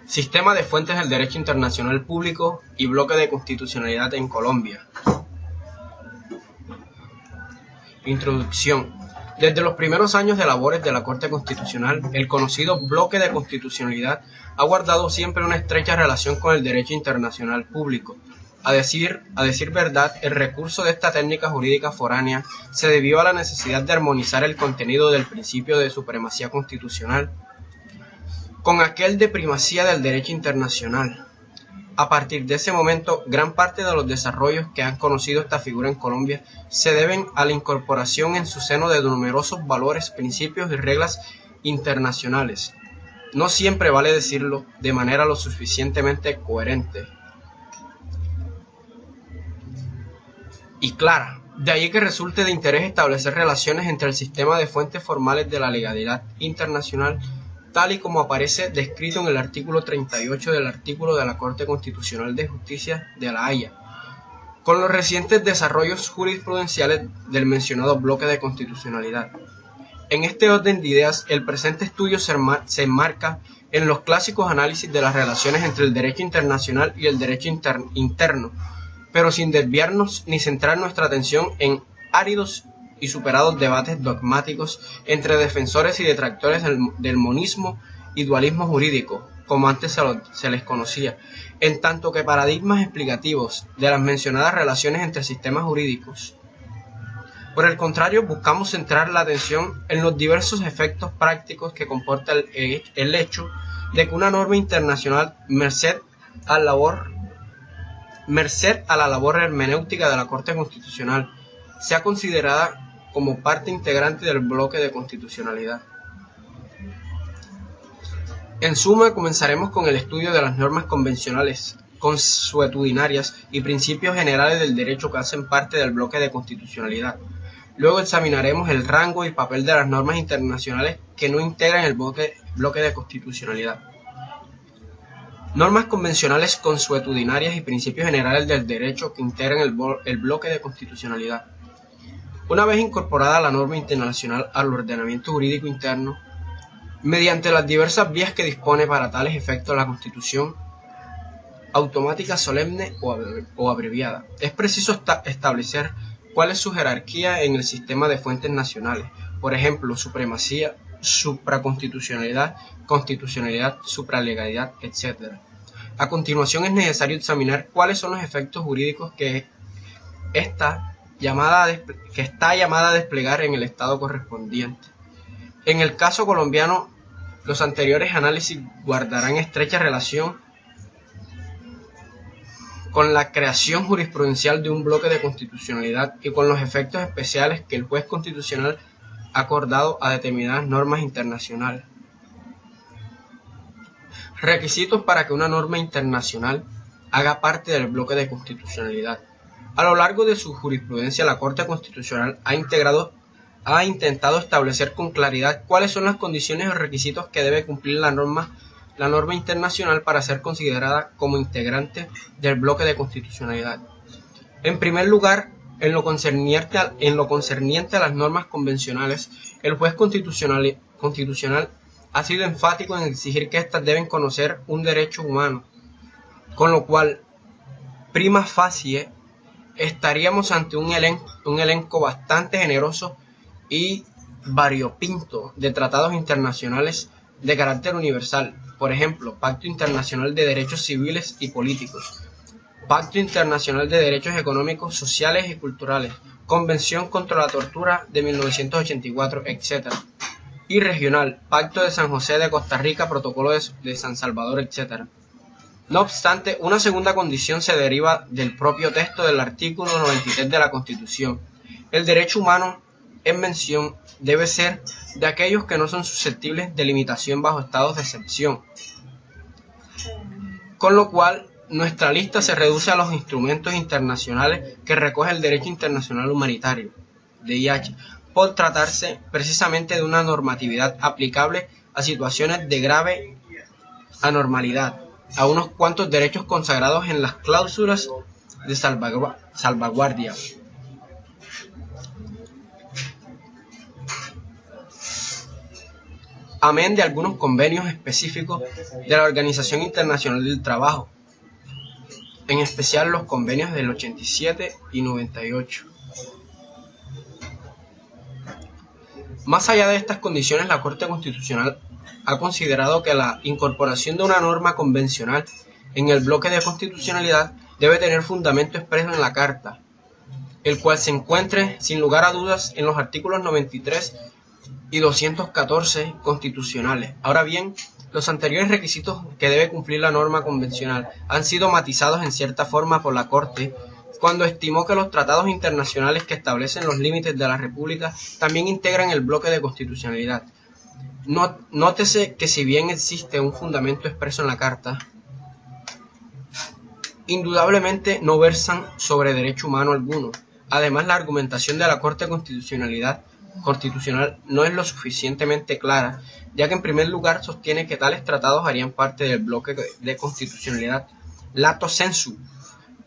Sistema de fuentes del derecho internacional público y bloque de constitucionalidad en Colombia. Introducción. Desde los primeros años de labores de la Corte Constitucional, el conocido bloque de constitucionalidad ha guardado siempre una estrecha relación con el derecho internacional público. A decir verdad, el recurso de esta técnica jurídica foránea se debió a la necesidad de armonizar el contenido del principio de supremacía constitucional con aquel de primacía del derecho internacional. A partir de ese momento, gran parte de los desarrollos que han conocido esta figura en Colombia se deben a la incorporación en su seno de numerosos valores, principios y reglas internacionales. No siempre vale decirlo de manera lo suficientemente coherente y clara. De ahí que resulte de interés establecer relaciones entre el sistema de fuentes formales de la legalidad internacional, tal y como aparece descrito en el artículo 38 del artículo de la Corte Constitucional de Justicia de La Haya, con los recientes desarrollos jurisprudenciales del mencionado bloque de constitucionalidad. En este orden de ideas, el presente estudio se enmarca en los clásicos análisis de las relaciones entre el derecho internacional y el derecho interno, pero sin desviarnos ni centrar nuestra atención en áridos y superados debates dogmáticos entre defensores y detractores del monismo y dualismo jurídico, como antes se les conocía, en tanto que paradigmas explicativos de las mencionadas relaciones entre sistemas jurídicos. Por el contrario, buscamos centrar la atención en los diversos efectos prácticos que comporta el hecho de que una norma internacional, merced a la labor hermenéutica de la Corte Constitucional, sea considerada como parte integrante del bloque de constitucionalidad. En suma, comenzaremos con el estudio de las normas convencionales, consuetudinarias y principios generales del derecho que hacen parte del bloque de constitucionalidad. Luego examinaremos el rango y papel de las normas internacionales que no integran el bloque de constitucionalidad. Normas convencionales consuetudinarias y principios generales del derecho que integran el bloque de constitucionalidad. Una vez incorporada la norma internacional al ordenamiento jurídico interno, mediante las diversas vías que dispone para tales efectos la Constitución, automática, solemne o abreviada, es preciso establecer cuál es su jerarquía en el sistema de fuentes nacionales, por ejemplo, supremacía, supraconstitucionalidad, constitucionalidad, supralegalidad, etc. A continuación es necesario examinar cuáles son los efectos jurídicos que está llamada a desplegar en el estado correspondiente. En el caso colombiano, los anteriores análisis guardarán estrecha relación con la creación jurisprudencial de un bloque de constitucionalidad y con los efectos especiales que el juez constitucional ha acordado a determinadas normas internacionales. Requisitos para que una norma internacional haga parte del bloque de constitucionalidad. A lo largo de su jurisprudencia, la Corte Constitucional ha intentado establecer con claridad cuáles son las condiciones o requisitos que debe cumplir la norma internacional para ser considerada como integrante del bloque de constitucionalidad. En primer lugar, en lo concerniente a las normas convencionales, el juez constitucional ha sido enfático en exigir que éstas deben conocer un derecho humano, con lo cual, prima facie, estaríamos ante un elenco bastante generoso y variopinto de tratados internacionales de carácter universal, por ejemplo, Pacto Internacional de Derechos Civiles y Políticos, Pacto Internacional de Derechos Económicos, Sociales y Culturales, Convención contra la Tortura de 1984, etc. Y regional, Pacto de San José de Costa Rica, Protocolo de San Salvador, etc. No obstante, una segunda condición se deriva del propio texto del artículo 93 de la Constitución. El derecho humano en mención debe ser de aquellos que no son susceptibles de limitación bajo estados de excepción. Con lo cual, nuestra lista se reduce a los instrumentos internacionales que recoge el derecho internacional humanitario, DIH, por tratarse precisamente de una normatividad aplicable a situaciones de grave anormalidad, a unos cuantos derechos consagrados en las cláusulas de salvaguardia. amén de algunos convenios específicos de la Organización Internacional del Trabajo, en especial los convenios del 87 y 98. Más allá de estas condiciones, la Corte Constitucional ha considerado que la incorporación de una norma convencional en el bloque de constitucionalidad debe tener fundamento expreso en la Carta, el cual se encuentre sin lugar a dudas en los artículos 93 y 214 constitucionales. Ahora bien, los anteriores requisitos que debe cumplir la norma convencional han sido matizados en cierta forma por la Corte cuando estimó que los tratados internacionales que establecen los límites de la República también integran el bloque de constitucionalidad. Nótese que si bien existe un fundamento expreso en la Carta, indudablemente no versan sobre derecho humano alguno. Además, la argumentación de la Corte Constitucional no es lo suficientemente clara, ya que en primer lugar sostiene que tales tratados harían parte del bloque de constitucionalidad lato sensu,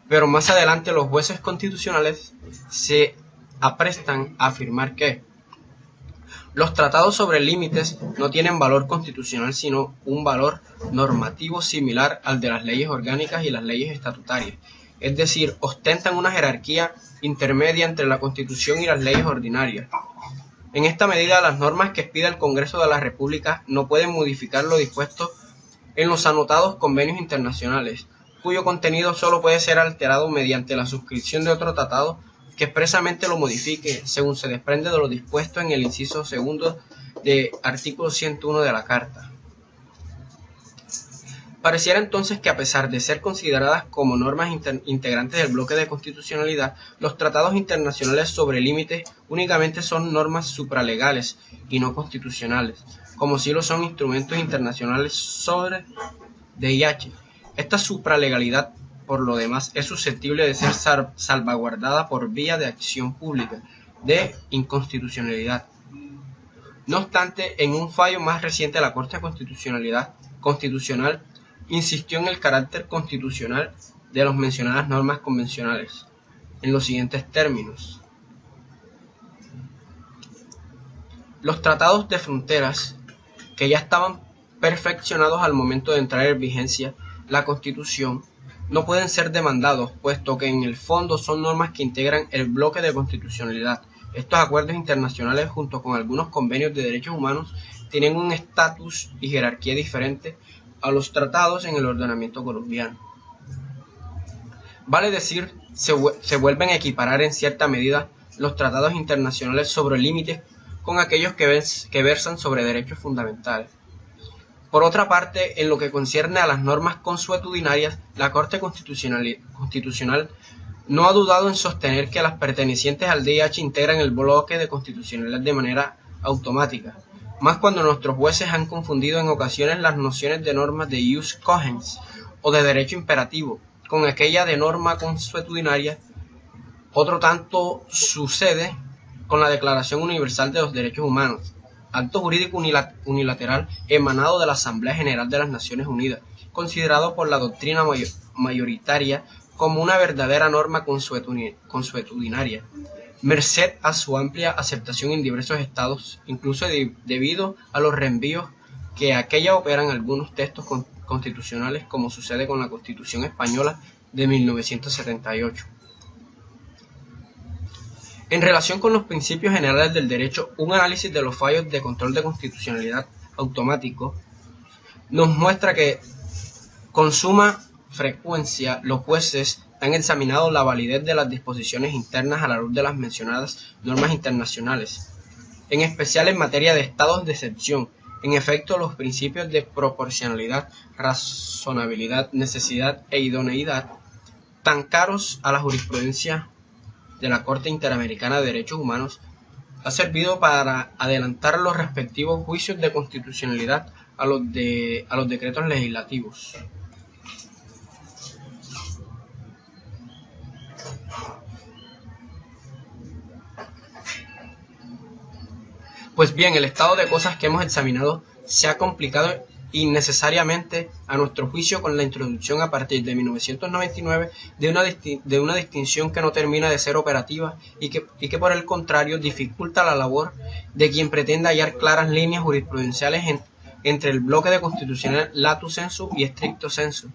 pero más adelante los jueces constitucionales se aprestan a afirmar que los tratados sobre límites no tienen valor constitucional sino un valor normativo similar al de las leyes orgánicas y las leyes estatutarias, es decir, ostentan una jerarquía intermedia entre la Constitución y las leyes ordinarias. En esta medida, las normas que expida el Congreso de la República no pueden modificar lo dispuesto en los anotados convenios internacionales, cuyo contenido solo puede ser alterado mediante la suscripción de otro tratado que expresamente lo modifique, según se desprende de lo dispuesto en el inciso segundo del artículo 101 de la Carta. Pareciera entonces que a pesar de ser consideradas como normas integrantes del bloque de constitucionalidad, los tratados internacionales sobre límites únicamente son normas supralegales y no constitucionales, como si lo son instrumentos internacionales sobre DIH. Esta supralegalidad, por lo demás, es susceptible de ser salvaguardada por vía de acción pública de inconstitucionalidad. No obstante, en un fallo más reciente, la Corte Constitucional insistió en el carácter constitucional de las mencionadas normas convencionales, en los siguientes términos. Los tratados de fronteras, que ya estaban perfeccionados al momento de entrar en vigencia la Constitución, no pueden ser demandados, puesto que en el fondo son normas que integran el bloque de constitucionalidad. Estos acuerdos internacionales, junto con algunos convenios de derechos humanos, tienen un estatus y jerarquía diferente a los tratados en el ordenamiento colombiano. Vale decir, se vuelven a equiparar en cierta medida los tratados internacionales sobre límites con aquellos que versan sobre derechos fundamentales. Por otra parte, en lo que concierne a las normas consuetudinarias, la Corte Constitucional no ha dudado en sostener que las pertenecientes al DIH integran el bloque de constitucionalidad de manera automática, más cuando nuestros jueces han confundido en ocasiones las nociones de normas de jus cogens o de derecho imperativo con aquella de norma consuetudinaria. Otro tanto sucede con la Declaración Universal de los Derechos Humanos, acto jurídico unilateral emanado de la Asamblea General de las Naciones Unidas, considerado por la doctrina mayoritaria como una verdadera norma consuetudinaria, merced a su amplia aceptación en diversos estados, incluso debido a los reenvíos que aquella operan algunos textos constitucionales, como sucede con la Constitución Española de 1978. En relación con los principios generales del derecho, un análisis de los fallos de control de constitucionalidad automático nos muestra que con suma frecuencia los jueces han examinado la validez de las disposiciones internas a la luz de las mencionadas normas internacionales, en especial en materia de estados de excepción. En efecto, los principios de proporcionalidad, razonabilidad, necesidad e idoneidad, tan caros a la jurisprudencia de la Corte Interamericana de Derechos Humanos, ha servido para adelantar los respectivos juicios de constitucionalidad a los decretos legislativos. Pues bien, el estado de cosas que hemos examinado se ha complicado innecesariamente, a nuestro juicio, con la introducción a partir de 1999 de una distinción que no termina de ser operativa y que por el contrario dificulta la labor de quien pretenda hallar claras líneas jurisprudenciales entre el bloque de constitucional lato sensu y stricto sensu.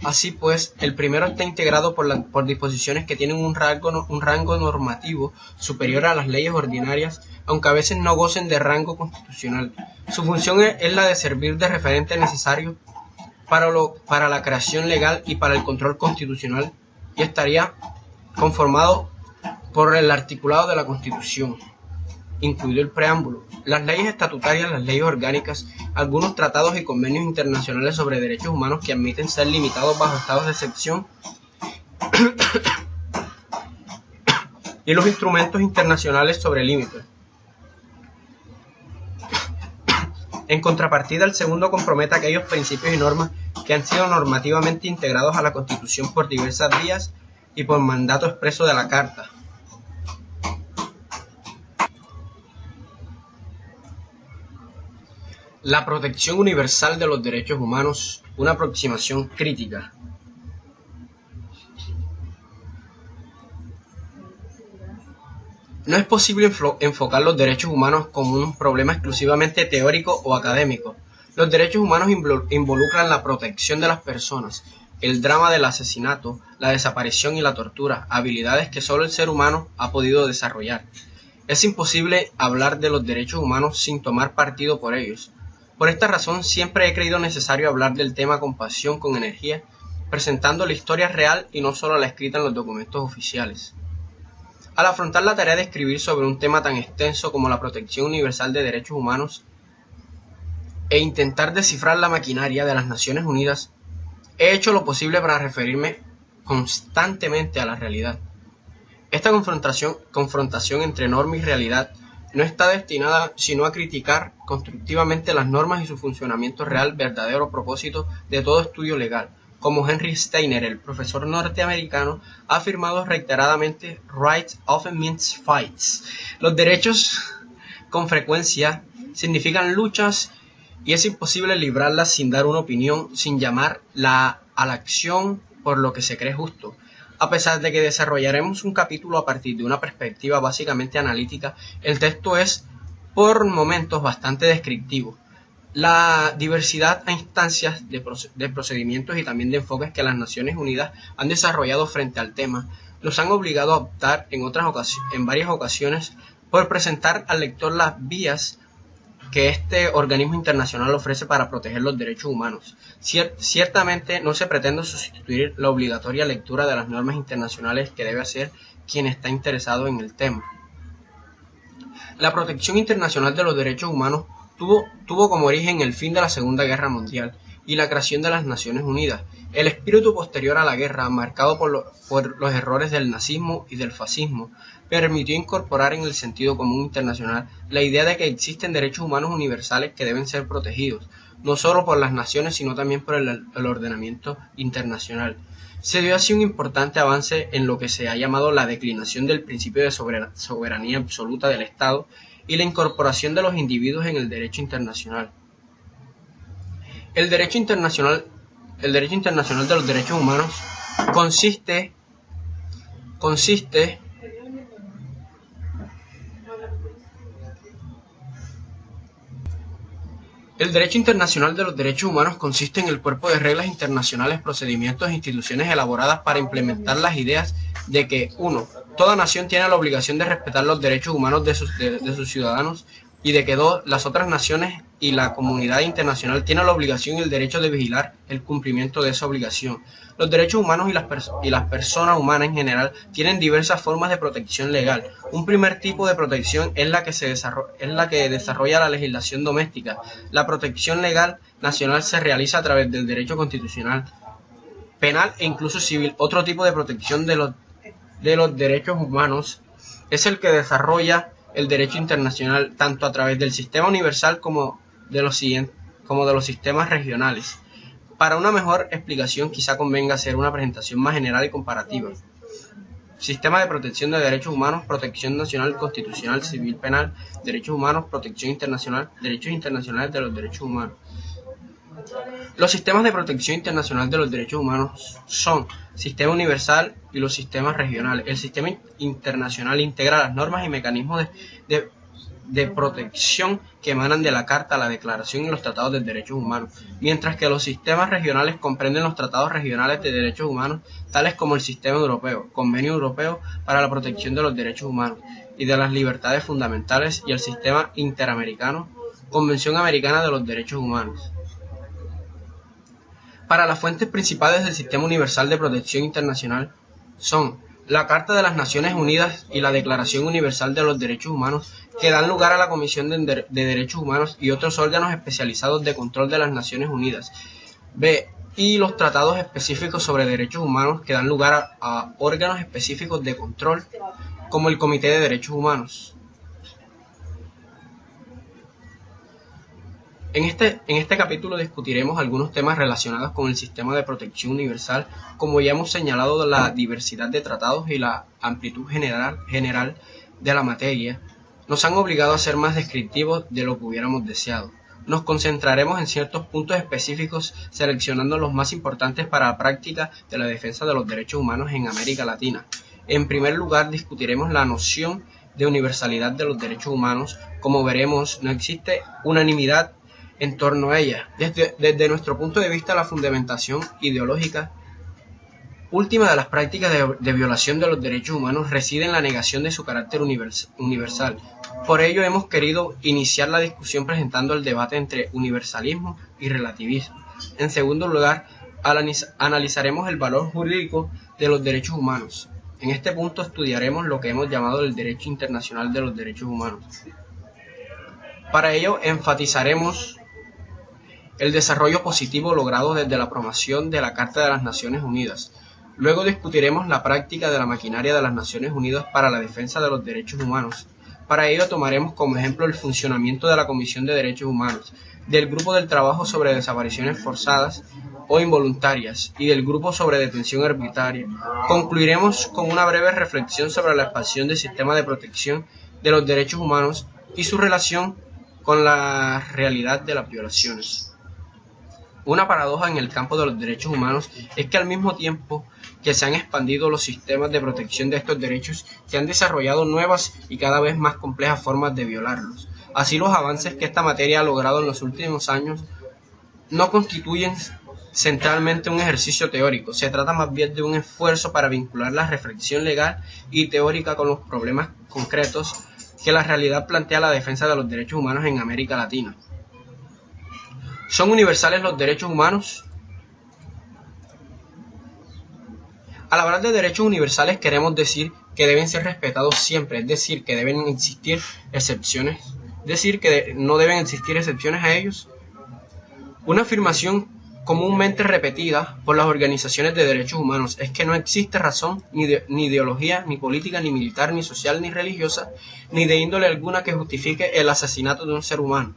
Así pues, el primero está integrado por disposiciones que tienen un rango normativo superior a las leyes ordinarias, aunque a veces no gocen de rango constitucional. Su función es la de servir de referente necesario para la creación legal y para el control constitucional, y estaría conformado por el articulado de la Constitución, incluido el preámbulo, las leyes estatutarias, las leyes orgánicas, algunos tratados y convenios internacionales sobre derechos humanos que admiten ser limitados bajo estados de excepción y los instrumentos internacionales sobre límites. En contrapartida, el segundo compromete aquellos principios y normas que han sido normativamente integrados a la Constitución por diversas vías y por mandato expreso de la Carta. La protección universal de los derechos humanos, una aproximación crítica. No es posible enfocar los derechos humanos como un problema exclusivamente teórico o académico. Los derechos humanos involucran la protección de las personas, el drama del asesinato, la desaparición y la tortura, habilidades que solo el ser humano ha podido desarrollar. Es imposible hablar de los derechos humanos sin tomar partido por ellos. Por esta razón siempre he creído necesario hablar del tema con pasión, con energía, presentando la historia real y no solo la escrita en los documentos oficiales. Al afrontar la tarea de escribir sobre un tema tan extenso como la protección universal de derechos humanos e intentar descifrar la maquinaria de las Naciones Unidas, he hecho lo posible para referirme constantemente a la realidad. Esta confrontación entre norma y realidad no está destinada sino a criticar constructivamente las normas y su funcionamiento real, verdadero propósito de todo estudio legal. Como Henry Steiner, el profesor norteamericano, ha afirmado reiteradamente, "Rights often means fights". Los derechos con frecuencia significan luchas y es imposible librarlas sin dar una opinión, sin llamar a la acción por lo que se cree justo. A pesar de que desarrollaremos un capítulo a partir de una perspectiva básicamente analítica, el texto es, por momentos, bastante descriptivo. La diversidad a instancias de procedimientos y también de enfoques que las Naciones Unidas han desarrollado frente al tema los han obligado a optar en varias ocasiones por presentar al lector las vías que este organismo internacional ofrece para proteger los derechos humanos. Ciertamente no se pretende sustituir la obligatoria lectura de las normas internacionales que debe hacer quien está interesado en el tema. La protección internacional de los derechos humanos tuvo como origen el fin de la Segunda Guerra Mundial y la creación de las Naciones Unidas. El espíritu posterior a la guerra, marcado por los errores del nazismo y del fascismo, permitió incorporar en el sentido común internacional la idea de que existen derechos humanos universales que deben ser protegidos, no solo por las naciones, sino también por el ordenamiento internacional. Se dio así un importante avance en lo que se ha llamado la declinación del principio de soberanía absoluta del Estado y la incorporación de los individuos en el derecho internacional. El derecho internacional de los derechos humanos consiste El derecho internacional de los derechos humanos consiste en el cuerpo de reglas internacionales, procedimientos e instituciones elaboradas para implementar las ideas de que 1. Toda nación tiene la obligación de respetar los derechos humanos de sus ciudadanos y de que 2. Las otras naciones y la comunidad internacional tienen la obligación y el derecho de vigilar el cumplimiento de esa obligación. Los derechos humanos y las personas humanas en general tienen diversas formas de protección legal. Un primer tipo de protección es la que desarrolla la legislación doméstica. La protección legal nacional se realiza a través del derecho constitucional, penal e incluso civil. Otro tipo de protección de los derechos humanos es el que desarrolla el derecho internacional tanto a través del sistema universal como de los sistemas regionales. Para una mejor explicación quizá convenga hacer una presentación más general y comparativa. Sistema de protección de derechos humanos, protección nacional, constitucional, civil, penal, derechos humanos, protección internacional, derechos internacionales de los derechos humanos. Los sistemas de protección internacional de los derechos humanos son sistema universal y los sistemas regionales. El sistema internacional integra las normas y mecanismos de protección que emanan de la Carta, la Declaración y los Tratados de Derechos Humanos, mientras que los sistemas regionales comprenden los tratados regionales de derechos humanos, tales como el Sistema Europeo, Convenio Europeo para la Protección de los Derechos Humanos y de las Libertades Fundamentales, y el Sistema Interamericano, Convención Americana de los Derechos Humanos. Para las fuentes principales del Sistema Universal de Protección Internacional son la Carta de las Naciones Unidas y la Declaración Universal de los Derechos Humanos, que dan lugar a la Comisión de Derechos Humanos y otros órganos especializados de control de las Naciones Unidas. B. Y los tratados específicos sobre derechos humanos, que dan lugar a órganos específicos de control, como el Comité de Derechos Humanos. En este capítulo discutiremos algunos temas relacionados con el sistema de protección universal, como ya hemos señalado la diversidad de tratados y la amplitud general de la materia, nos han obligado a ser más descriptivos de lo que hubiéramos deseado. Nos concentraremos en ciertos puntos específicos, seleccionando los más importantes para la práctica de la defensa de los derechos humanos en América Latina. En primer lugar, discutiremos la noción de universalidad de los derechos humanos. Como veremos, no existe unanimidad en torno a ella. Desde nuestro punto de vista, la fundamentación ideológica última de las prácticas de violación de los derechos humanos reside en la negación de su carácter universal. Por ello hemos querido iniciar la discusión presentando el debate entre universalismo y relativismo. En segundo lugar, analizaremos el valor jurídico de los derechos humanos. En este punto estudiaremos lo que hemos llamado el derecho internacional de los derechos humanos. Para ello enfatizaremos el desarrollo positivo logrado desde la aprobación de la Carta de las Naciones Unidas. Luego discutiremos la práctica de la maquinaria de las Naciones Unidas para la defensa de los derechos humanos. Para ello tomaremos como ejemplo el funcionamiento de la Comisión de Derechos Humanos, del Grupo del Trabajo sobre Desapariciones Forzadas o Involuntarias y del Grupo sobre Detención Arbitraria. Concluiremos con una breve reflexión sobre la expansión del sistema de protección de los derechos humanos y su relación con la realidad de las violaciones. Una paradoja en el campo de los derechos humanos es que al mismo tiempo que se han expandido los sistemas de protección de estos derechos, se han desarrollado nuevas y cada vez más complejas formas de violarlos. Así, los avances que esta materia ha logrado en los últimos años no constituyen centralmente un ejercicio teórico, se trata más bien de un esfuerzo para vincular la reflexión legal y teórica con los problemas concretos que la realidad plantea la defensa de los derechos humanos en América Latina. ¿Son universales los derechos humanos? Al hablar de derechos universales queremos decir que deben ser respetados siempre, es decir, que deben existir excepciones, no deben existir excepciones a ellos. Una afirmación comúnmente repetida por las organizaciones de derechos humanos es que no existe razón ni ideología, ni política, ni militar, ni social, ni religiosa, ni de índole alguna que justifique el asesinato de un ser humano.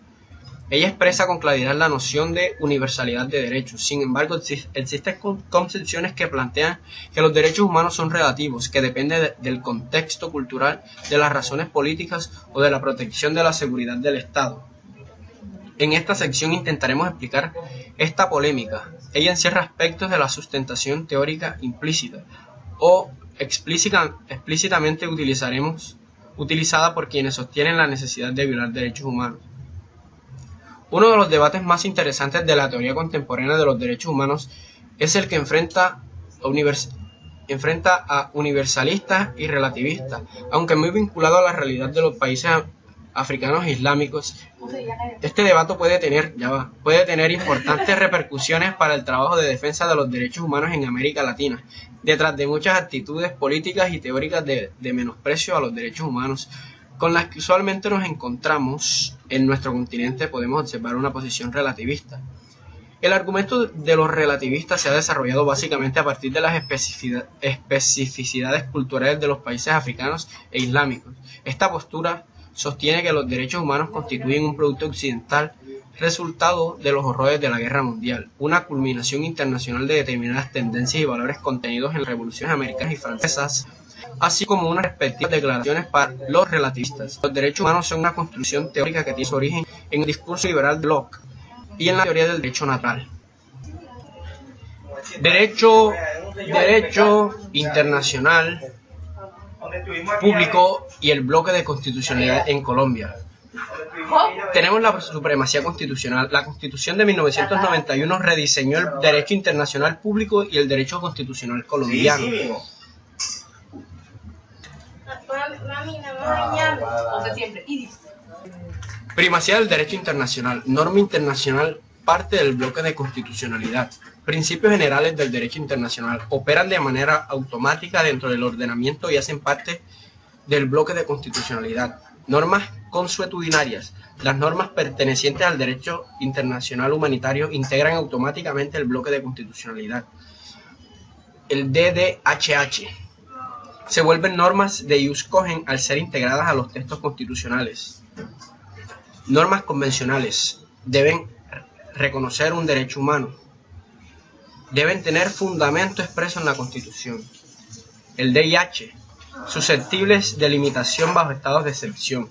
Ella expresa con claridad la noción de universalidad de derechos. Sin embargo, existen concepciones que plantean que los derechos humanos son relativos, que dependen del contexto cultural, de las razones políticas o de la protección de la seguridad del Estado. En esta sección intentaremos explicar esta polémica. Ella encierra aspectos de la sustentación teórica implícita o explícitamente utilizada por quienes sostienen la necesidad de violar derechos humanos. Uno de los debates más interesantes de la teoría contemporánea de los derechos humanos es el que enfrenta a universalistas y relativistas, aunque muy vinculado a la realidad de los países africanos e islámicos. Este debate puede tener importantes repercusiones para el trabajo de defensa de los derechos humanos en América Latina. Detrás de muchas actitudes políticas y teóricas de menosprecio a los derechos humanos, con las que usualmente nos encontramos en nuestro continente, podemos observar una posición relativista. El argumento de los relativistas se ha desarrollado básicamente a partir de las especificidades culturales de los países africanos e islámicos. Esta postura sostiene que los derechos humanos constituyen un producto occidental resultado de los horrores de la Guerra Mundial, una culminación internacional de determinadas tendencias y valores contenidos en las revoluciones americanas y francesas, así como unas respectivas declaraciones para los relativistas. Los derechos humanos son una construcción teórica que tiene su origen en el discurso liberal de Locke, y en la teoría del derecho natural. Derecho internacional público y el bloque de constitucionalidad en Colombia. Tenemos la supremacía constitucional. La Constitución de 1991 rediseñó el derecho internacional público y el derecho constitucional colombiano. Primacía del derecho internacional. Norma internacional parte del bloque de constitucionalidad. Principios generales del derecho internacional operan de manera automática dentro del ordenamiento y hacen parte del bloque de constitucionalidad. Normas consuetudinarias. Las normas pertenecientes al derecho internacional humanitario integran automáticamente el bloque de constitucionalidad. El DDHH. Se vuelven normas de ius cogens al ser integradas a los textos constitucionales. Normas convencionales. Deben reconocer un derecho humano. Deben tener fundamento expreso en la Constitución. El DIH. Susceptibles de limitación bajo estados de excepción.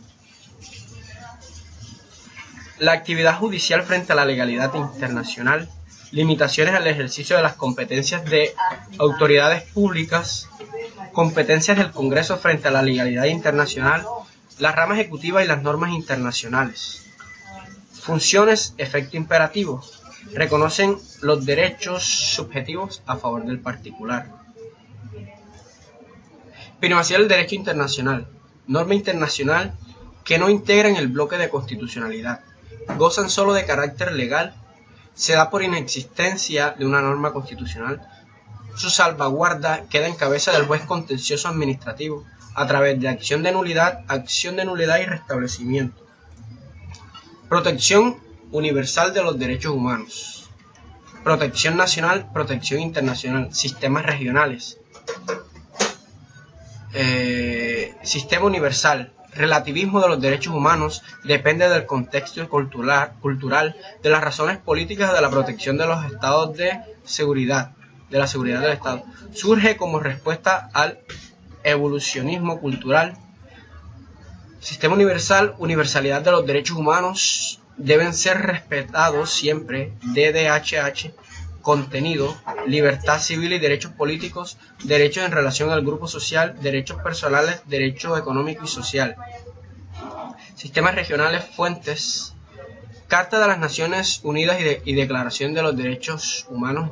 La actividad judicial frente a la legalidad internacional. Limitaciones al ejercicio de las competencias de autoridades públicas. Competencias del Congreso frente a la legalidad internacional. La rama ejecutiva y las normas internacionales. Funciones, efecto imperativo. Reconocen los derechos subjetivos a favor del particular. Primacía del derecho internacional. Norma internacional que no integran el bloque de constitucionalidad. Gozan solo de carácter legal. Se da por inexistencia de una norma constitucional. Su salvaguarda queda en cabeza del juez contencioso administrativo a través de acción de nulidad y restablecimiento. Protección universal de los derechos humanos. Protección nacional, protección internacional, sistemas regionales. Sistema universal. Relativismo de los derechos humanos depende del contexto cultural, de las razones políticas de la protección de los estados de la seguridad del Estado. Surge como respuesta al evolucionismo cultural. Sistema universal, universalidad de los derechos humanos deben ser respetados siempre. DDHH. Contenido, libertad civil y derechos políticos, derechos en relación al grupo social, derechos personales, derecho económico y social. Sistemas regionales, fuentes, Carta de las Naciones Unidas y Declaración de los Derechos Humanos,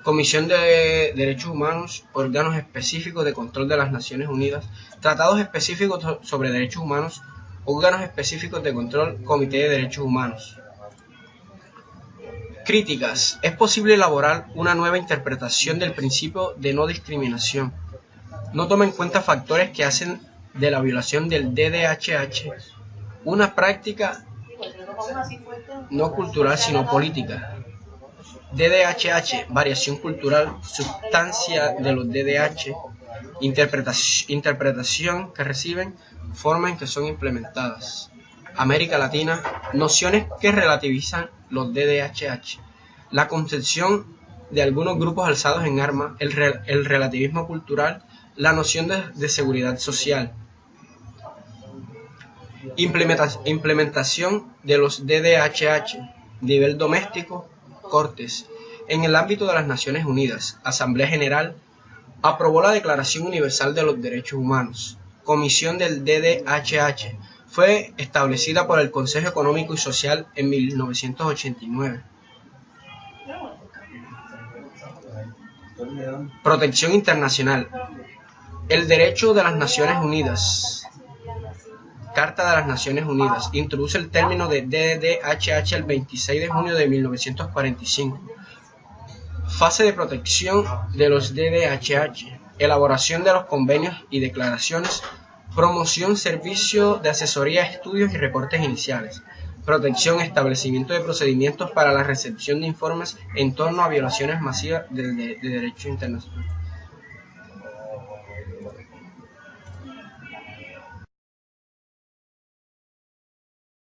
Comisión de Derechos Humanos, órganos específicos de control de las Naciones Unidas, tratados específicos sobre derechos humanos, órganos específicos de control, Comité de Derechos Humanos. Críticas. Es posible elaborar una nueva interpretación del principio de no discriminación. No toma en cuenta factores que hacen de la violación del DDHH una práctica no cultural sino política. DDHH, variación cultural, sustancia de los DDH, interpretación que reciben, forma en que son implementadas. América Latina, nociones que relativizan los DDHH, la concepción de algunos grupos alzados en armas, el relativismo cultural, la noción de seguridad social. Implementación de los DDHH, nivel doméstico, Cortes. En el ámbito de las Naciones Unidas, Asamblea General aprobó la Declaración Universal de los Derechos Humanos. Comisión del DDHH fue establecida por el Consejo Económico y Social en 1989. Protección internacional. El derecho de las Naciones Unidas. Carta de las Naciones Unidas introduce el término de DDHH el 26 de junio de 1945. Fase de protección de los DDHH. Elaboración de los convenios y declaraciones. Promoción, servicio de asesoría, estudios y reportes iniciales. Protección, establecimiento de procedimientos para la recepción de informes en torno a violaciones masivas del derecho internacional.